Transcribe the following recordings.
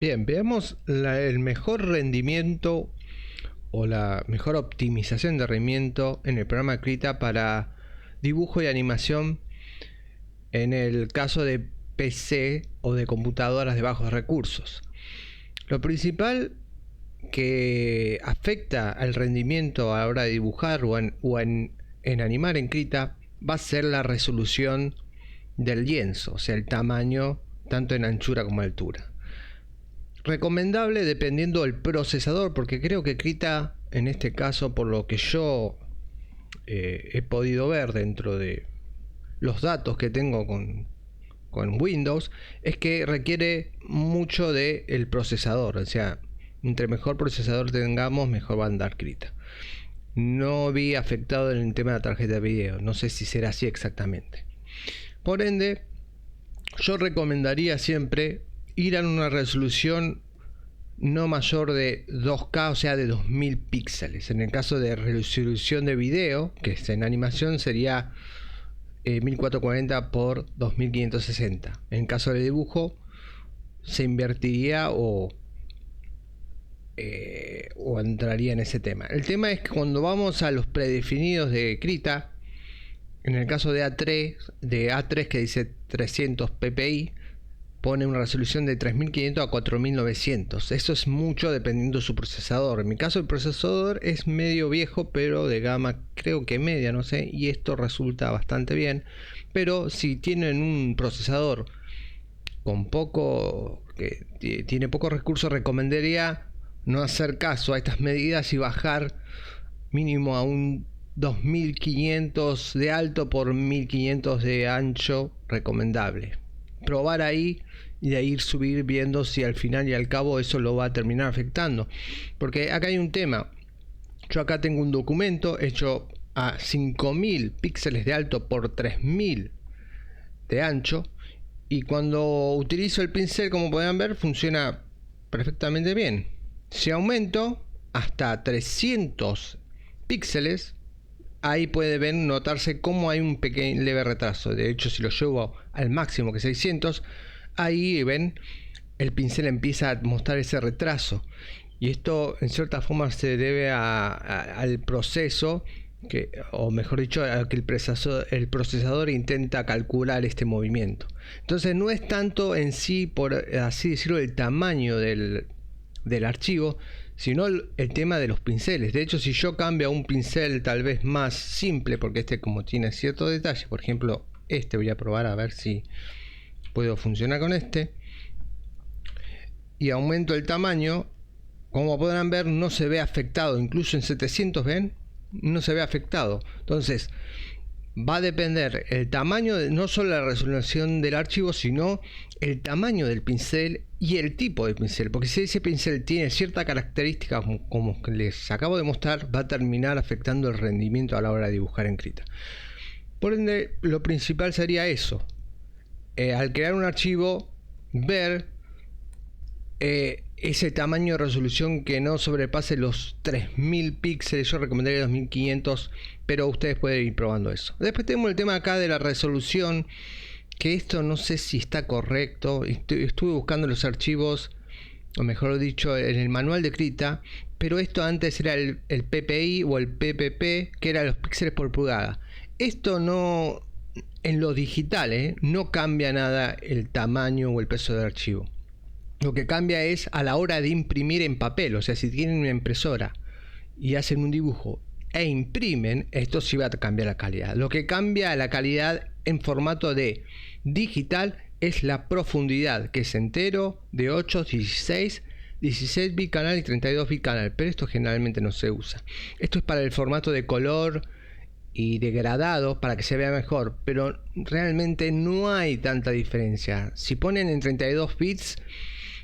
Bien, veamos el mejor rendimiento o la mejor optimización de rendimiento en el programa Krita para dibujo y animación en el caso de PC o de computadoras de bajos recursos. Lo principal que afecta al rendimiento a la hora de dibujar o en animar en Krita va a ser la resolución del lienzo, o sea, el tamaño tanto en anchura como altura. Recomendable dependiendo del procesador, porque creo que Krita en este caso, por lo que yo he podido ver dentro de los datos que tengo con Windows, es que requiere mucho del procesador. O sea, entre mejor procesador tengamos, mejor va a andar Krita. No vi afectado en el tema de la tarjeta de video, no sé si será así exactamente. Por ende, yo recomendaría siempre ir a una resolución no mayor de 2K, o sea, de 2000 píxeles. En el caso de resolución de video, que es en animación, sería 1440 por 2560. En caso de dibujo, se invertiría o entraría en ese tema. El tema es que cuando vamos a los predefinidos de Krita, en el caso de A3 que dice 300 ppi, pone una resolución de 3500 a 4900. Eso es mucho dependiendo de su procesador. En mi caso el procesador es medio viejo, pero de gama creo que media, no sé, y esto resulta bastante bien. Pero si tienen un procesador con poco, que tiene pocos recursos, recomendaría no hacer caso a estas medidas y bajar mínimo a un 2500 de alto por 1500 de ancho recomendable. Probar ahí y de ahí subir viendo si al final y al cabo eso lo va a terminar afectando, porque acá hay un tema. Yo acá tengo un documento hecho a 5000 píxeles de alto por 3000 de ancho, y cuando utilizo el pincel, como pueden ver, funciona perfectamente bien. Si aumento hasta 300 píxeles, ahí puede notarse cómo hay un pequeño leve retraso. De hecho, si lo llevo al máximo, que es 600, ahí ven, el pincel empieza a mostrar ese retraso. Y esto en cierta forma se debe al proceso, o mejor dicho, a que el procesador intenta calcular este movimiento. Entonces no es tanto en sí, por así decirlo, el tamaño del archivo, sino el tema de los pinceles. De hecho, si yo cambio a un pincel tal vez más simple, porque este como tiene cierto detalle, por ejemplo este, voy a probar a ver si puedo funcionar con este, y aumento el tamaño, como podrán ver no se ve afectado. Incluso en 700, ven, no se ve afectado. Entonces va a depender el tamaño, no solo la resolución del archivo, sino el tamaño del pincel y el tipo de pincel, porque si ese pincel tiene cierta característica como les acabo de mostrar, va a terminar afectando el rendimiento a la hora de dibujar en Krita. Por ende, lo principal sería eso. Al crear un archivo, ver ese tamaño de resolución que no sobrepase los 3000 píxeles. Yo recomendaría 2500, pero ustedes pueden ir probando eso. Después tenemos el tema acá de la resolución, que esto no sé si está correcto. Estuve buscando los archivos, o mejor dicho, en el manual de Krita, pero esto antes era el PPI o el PPP, que era los píxeles por pulgada. Esto no, en lo digital, no cambia nada el tamaño o el peso del archivo. Lo que cambia es a la hora de imprimir en papel. O sea, si tienen una impresora y hacen un dibujo e imprimen, esto sí va a cambiar la calidad. Lo que cambia la calidad en formato de digital es la profundidad, que es entero, de 8, 16, 16 bicanal y 32 bicanal, pero esto generalmente no se usa. Esto es para el formato de color y degradado, para que se vea mejor, pero realmente no hay tanta diferencia. Si ponen en 32 bits,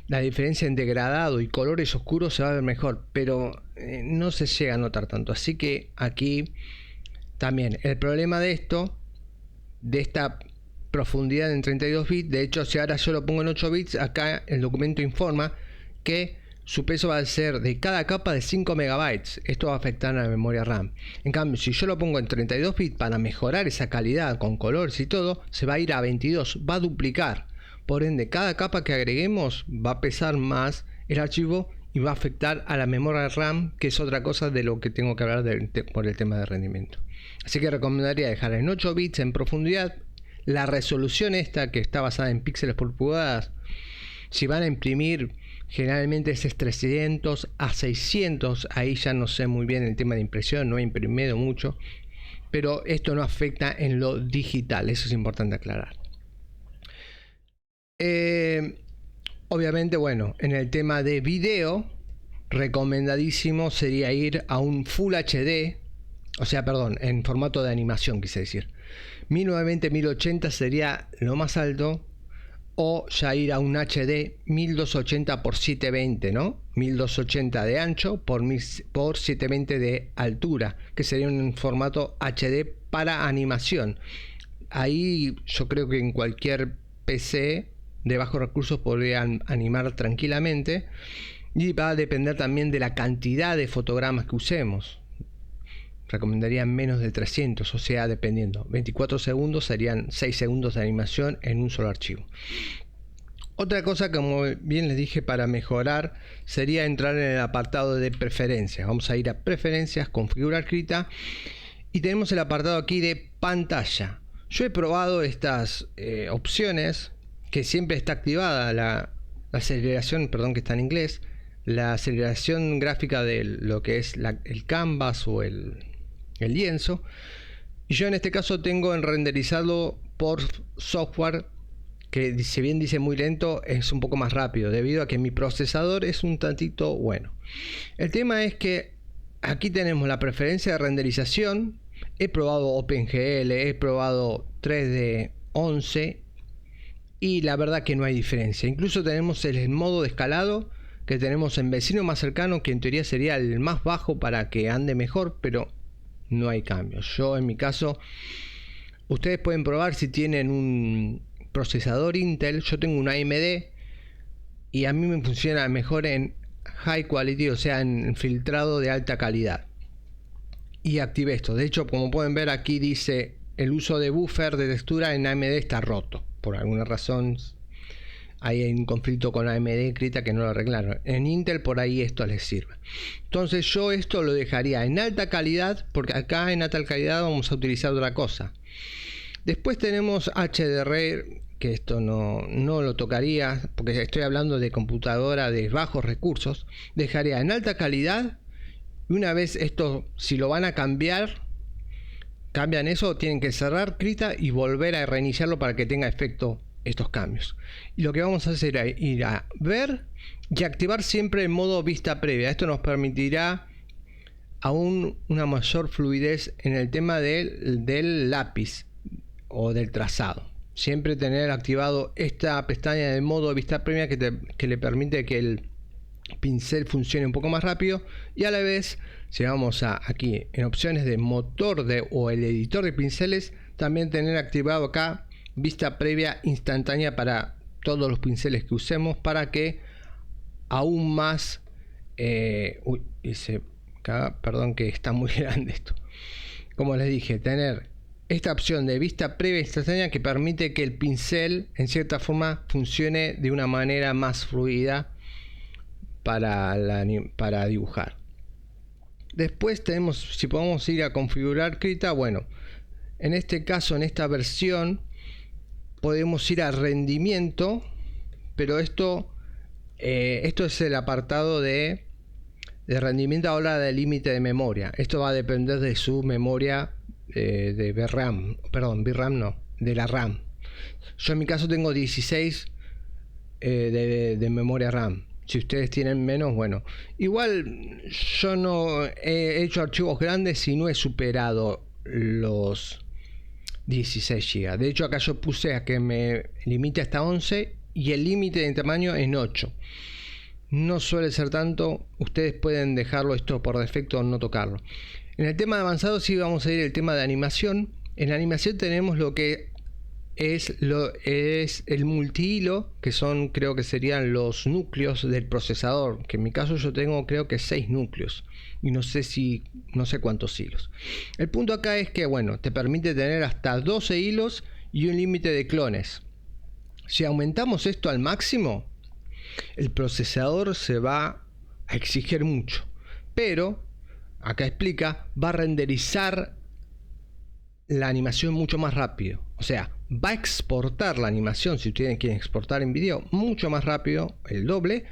la diferencia en degradado y colores oscuros se va a ver mejor, pero no se llega a notar tanto. Así que aquí también el problema de esto, de esta profundidad en 32 bits, de hecho si ahora yo lo pongo en 8 bits, acá el documento informa que su peso va a ser de cada capa de 5 megabytes. Esto va a afectar a la memoria RAM. En cambio, si yo lo pongo en 32 bits para mejorar esa calidad con colores y todo, se va a ir a 22, va a duplicar. Por ende, cada capa que agreguemos va a pesar más el archivo y va a afectar a la memoria RAM, que es otra cosa de lo que tengo que hablar por el tema de rendimiento. Así que recomendaría dejar en 8 bits en profundidad. La resolución esta, que está basada en píxeles por pulgadas, si van a imprimir, generalmente es 300 a 600. Ahí ya no sé muy bien el tema de impresión, no he imprimido mucho, pero esto no afecta en lo digital, eso es importante aclarar. Obviamente, bueno, en el tema de video, recomendadísimo sería ir a un Full HD, o sea, perdón, en formato de animación quise decir. 1920-1080 sería lo más alto, o ya ir a un HD 1280 x 720, ¿no? 1280 de ancho por 720 de altura, que sería un formato HD para animación. Ahí yo creo que en cualquier PC de bajos recursos podrían animar tranquilamente, y va a depender también de la cantidad de fotogramas que usemos. Recomendaría menos de 300, o sea, dependiendo, 24 segundos serían 6 segundos de animación en un solo archivo. Otra cosa, como bien les dije, para mejorar sería entrar en el apartado de preferencias. Vamos a ir a preferencias, configurar Krita, y tenemos el apartado aquí de pantalla. Yo he probado estas opciones, que siempre está activada la aceleración, perdón que está en inglés, la aceleración gráfica de lo que es el canvas o el lienzo, y yo en este caso tengo en renderizado por software, que si bien dice muy lento, es un poco más rápido debido a que mi procesador es un tantito bueno. El tema es que aquí tenemos la preferencia de renderización. He probado OpenGL, he probado 3D 11 y la verdad que no hay diferencia. Incluso tenemos el modo de escalado que tenemos en vecino más cercano, que en teoría sería el más bajo para que ande mejor, pero no hay cambios. Yo en mi caso, ustedes pueden probar si tienen un procesador Intel. Yo tengo un AMD y a mí me funciona mejor en high quality, o sea, en filtrado de alta calidad, y activé esto. De hecho, como pueden ver aquí dice el uso de buffer de textura en AMD está roto por alguna razón. Hay un conflicto con AMD Krita que no lo arreglaron. En Intel por ahí esto les sirve. Entonces yo esto lo dejaría en alta calidad, porque acá en alta calidad vamos a utilizar otra cosa. Después tenemos HDR, que esto no lo tocaría, porque estoy hablando de computadora de bajos recursos. Dejaría en alta calidad, y una vez esto, si lo van a cambian eso, tienen que cerrar Krita y volver a reiniciarlo para que tenga efecto estos cambios. Y lo que vamos a hacer es ir a ver y activar siempre el modo vista previa. Esto nos permitirá aún una mayor fluidez en el tema del lápiz o del trazado. Siempre tener activado esta pestaña de modo vista previa que le permite que el pincel funcione un poco más rápido. Y a la vez, si vamos aquí en opciones de motor o el editor de pinceles, también tener activado acá vista previa instantánea para todos los pinceles que usemos, para que aún más perdón que está muy grande esto. Como les dije, tener esta opción de vista previa instantánea que permite que el pincel en cierta forma funcione de una manera más fluida para dibujar. Después tenemos, si podemos ir a configurar Krita, bueno, en este caso, en esta versión podemos ir a rendimiento, pero esto es el apartado de rendimiento ahora del límite de memoria. Esto va a depender de su memoria de VRAM, de la RAM. Yo en mi caso tengo 16 de memoria RAM. Si ustedes tienen menos, bueno, igual yo no he hecho archivos grandes y no he superado los 16 GB. De hecho acá yo puse a que me limite hasta 11 y el límite de tamaño en 8. No suele ser tanto, ustedes pueden dejarlo esto por defecto o no tocarlo. En el tema de avanzado sí vamos a ir el tema de animación. En animación tenemos lo que es el multihilo, que son, creo que serían los núcleos del procesador, que en mi caso yo tengo creo que 6 núcleos y no sé cuántos hilos. El punto acá es que bueno, te permite tener hasta 12 hilos y un límite de clones. Si aumentamos esto al máximo, el procesador se va a exigir mucho, pero acá explica, va a renderizar la animación mucho más rápido. O sea, va a exportar la animación, si ustedes quieren exportar en video, mucho más rápido, el doble.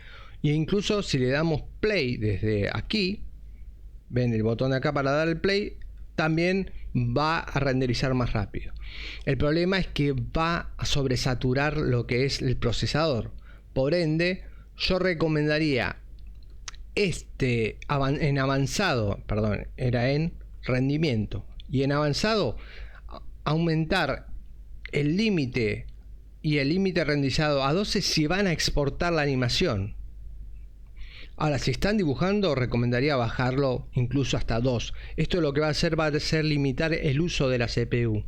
E incluso si le damos play desde aquí, ven el botón de acá para dar el play, también va a renderizar más rápido. El problema es que va a sobresaturar lo que es el procesador. Por ende, yo recomendaría en avanzado, perdón, era en rendimiento, y en avanzado aumentar el límite y el límite renderizado a 12 si van a exportar la animación. Ahora, si están dibujando, recomendaría bajarlo incluso hasta 2. Esto lo que va a ser limitar el uso de la CPU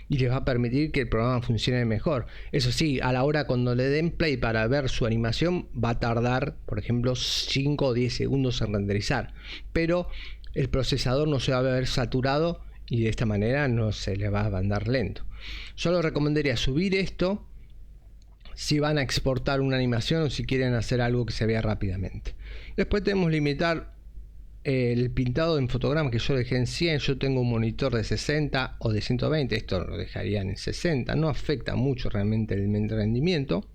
y les va a permitir que el programa funcione mejor. Eso sí, a la hora cuando le den play para ver su animación, va a tardar, por ejemplo, 5 o 10 segundos en renderizar. Pero el procesador no se va a ver saturado y de esta manera no se le va a andar lento. Solo recomendaría subir esto si van a exportar una animación o si quieren hacer algo que se vea rápidamente. Después tenemos limitar el pintado en fotogramas, que yo lo dejé en 100. Yo tengo un monitor de 60 o de 120, esto lo dejarían en 60. No afecta mucho realmente el rendimiento,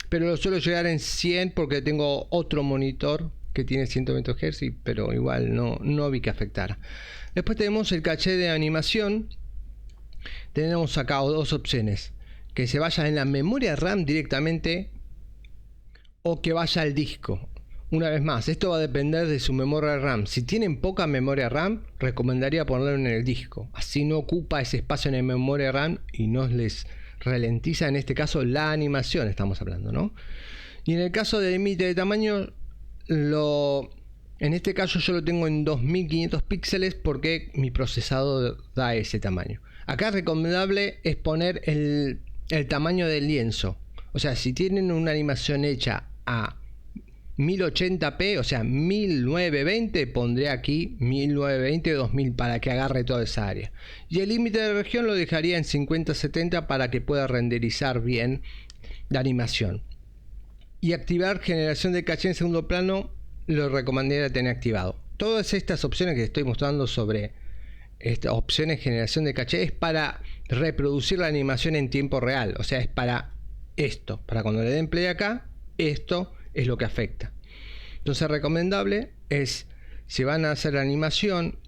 pero lo suelo llegar en 100 porque tengo otro monitor que tiene 120 Hz, pero igual no vi que afectara. Después tenemos el caché de animación. Tenemos acá dos opciones: que se vaya en la memoria RAM directamente o que vaya al disco. Una vez más, esto va a depender de su memoria RAM. Si tienen poca memoria RAM, recomendaría ponerlo en el disco. Así no ocupa ese espacio en la memoria RAM y no les ralentiza, en este caso, la animación, estamos hablando, ¿no? Y en el caso del límite de tamaño, en este caso yo lo tengo en 2500 píxeles porque mi procesador da ese tamaño. Acá recomendable es poner el tamaño del lienzo. O sea, si tienen una animación hecha a 1080p, o sea 1920, pondré aquí 1920 2000 para que agarre toda esa área. Y el límite de región lo dejaría en 50-70 para que pueda renderizar bien la animación. Y activar generación de caché en segundo plano lo recomendaría tener activado. Todas estas opciones que estoy mostrando sobre estas opciones de generación de caché es para reproducir la animación en tiempo real. O sea, es para esto, para cuando le den play acá, esto es lo que afecta. Entonces, recomendable es, si van a hacer la animación,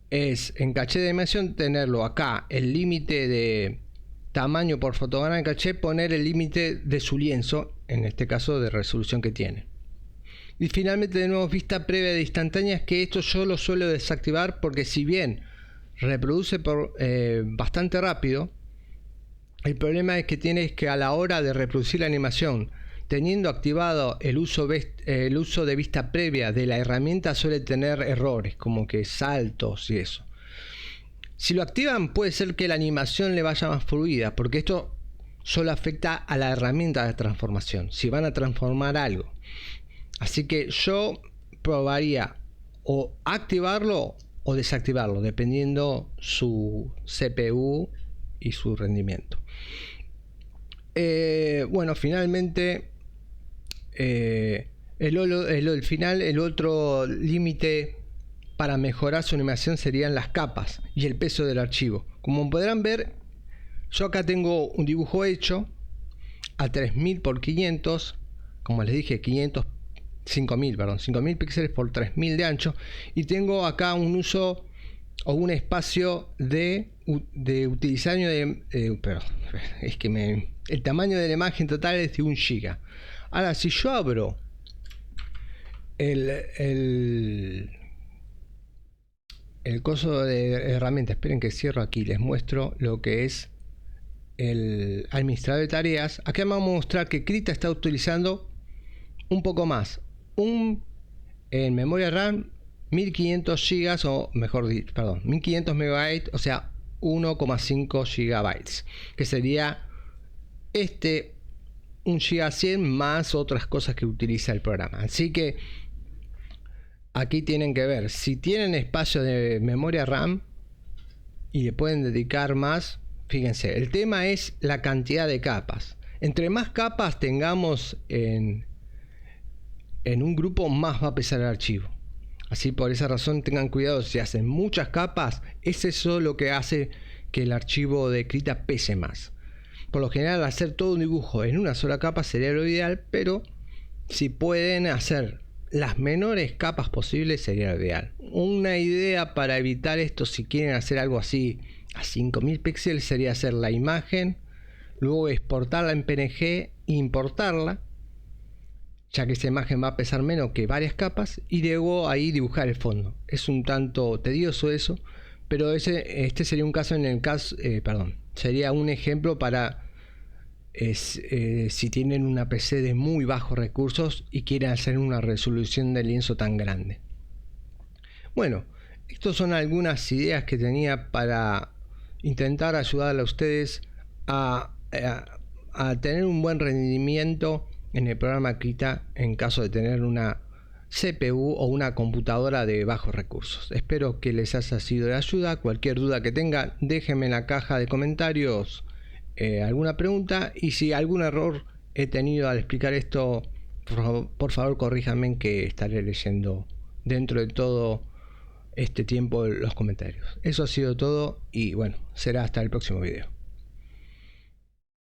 es en caché de animación tenerlo acá, el límite de tamaño por fotograma de caché, poner el límite de su lienzo, en este caso de resolución que tiene. Y finalmente tenemos vista previa de instantáneas, que esto yo lo suelo desactivar porque si bien reproduce bastante rápido, el problema es que tienes que a la hora de reproducir la animación, teniendo activado el uso de vista previa de la herramienta, suele tener errores como que saltos y eso. Si lo activan, puede ser que la animación le vaya más fluida, porque esto solo afecta a la herramienta de transformación, si van a transformar algo. Así que yo probaría o activarlo o desactivarlo, dependiendo su CPU y su rendimiento. Bueno, finalmente el otro límite para mejorar su animación serían las capas y el peso del archivo. Como podrán ver, yo acá tengo un dibujo hecho a 3000 por 500, como les dije, 5000 píxeles por 3000 de ancho, y tengo acá un uso o un espacio de utilizar el tamaño de la imagen total es de 1 GB. Ahora, si yo abro el coso de herramientas, esperen que cierro aquí, les muestro lo que es el administrador de tareas. Acá vamos a mostrar que Krita está utilizando un poco más, en memoria RAM 1500 GB, o mejor dicho, perdón, 1500 MB, o sea 1,5 GB, que sería 1 GB 100 más otras cosas que utiliza el programa. Así que aquí tienen que ver si tienen espacio de memoria RAM y le pueden dedicar más. Fíjense, el tema es la cantidad de capas. Entre más capas tengamos en un grupo, más va a pesar el archivo. Así, por esa razón, tengan cuidado. Si hacen muchas capas, es eso lo que hace que el archivo de Krita pese más. Por lo general, hacer todo un dibujo en una sola capa sería lo ideal, pero si pueden hacer las menores capas posibles sería lo ideal. Una idea para evitar esto, si quieren hacer algo así a 5000 píxeles, sería hacer la imagen, luego exportarla en PNG e importarla, ya que esa imagen va a pesar menos que varias capas, y luego ahí dibujar el fondo. Es un tanto tedioso eso, pero este sería un caso en el caso, sería un ejemplo para si tienen una PC de muy bajos recursos y quieren hacer una resolución de lienzo tan grande. Bueno, estas son algunas ideas que tenía para intentar ayudar a ustedes a tener un buen rendimiento en el programa Krita en caso de tener una CPU o una computadora de bajos recursos. Espero que les haya sido de ayuda. Cualquier duda que tengan, déjenme en la caja de comentarios alguna pregunta, y si algún error he tenido al explicar esto, por favor corríjanme, que estaré leyendo dentro de todo este tiempo los comentarios. Eso ha sido todo y bueno, será hasta el próximo video.